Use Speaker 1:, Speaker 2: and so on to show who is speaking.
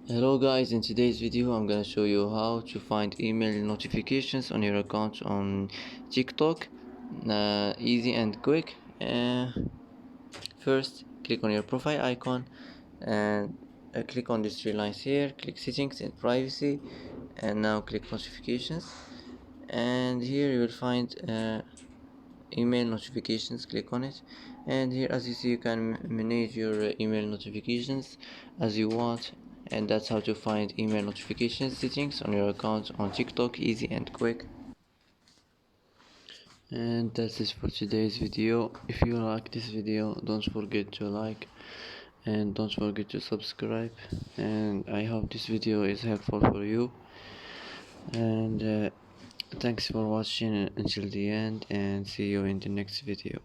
Speaker 1: Hello guys, in today's video I'm gonna show you how to find email notifications on your account on TikTok. Easy and quick. First click on your profile icon and click on these three lines here, click settings and privacy, and now click notifications, and here you will find email notifications. Click on it, and here as you see you can manage your email notifications as you want, and that's how to find email notification settings on your account on TikTok, easy and quick. And that's it for today's video. If you like this video, don't forget to like and don't forget to subscribe, and I hope this video is helpful for you, and thanks for watching until the end, and see you in the next video.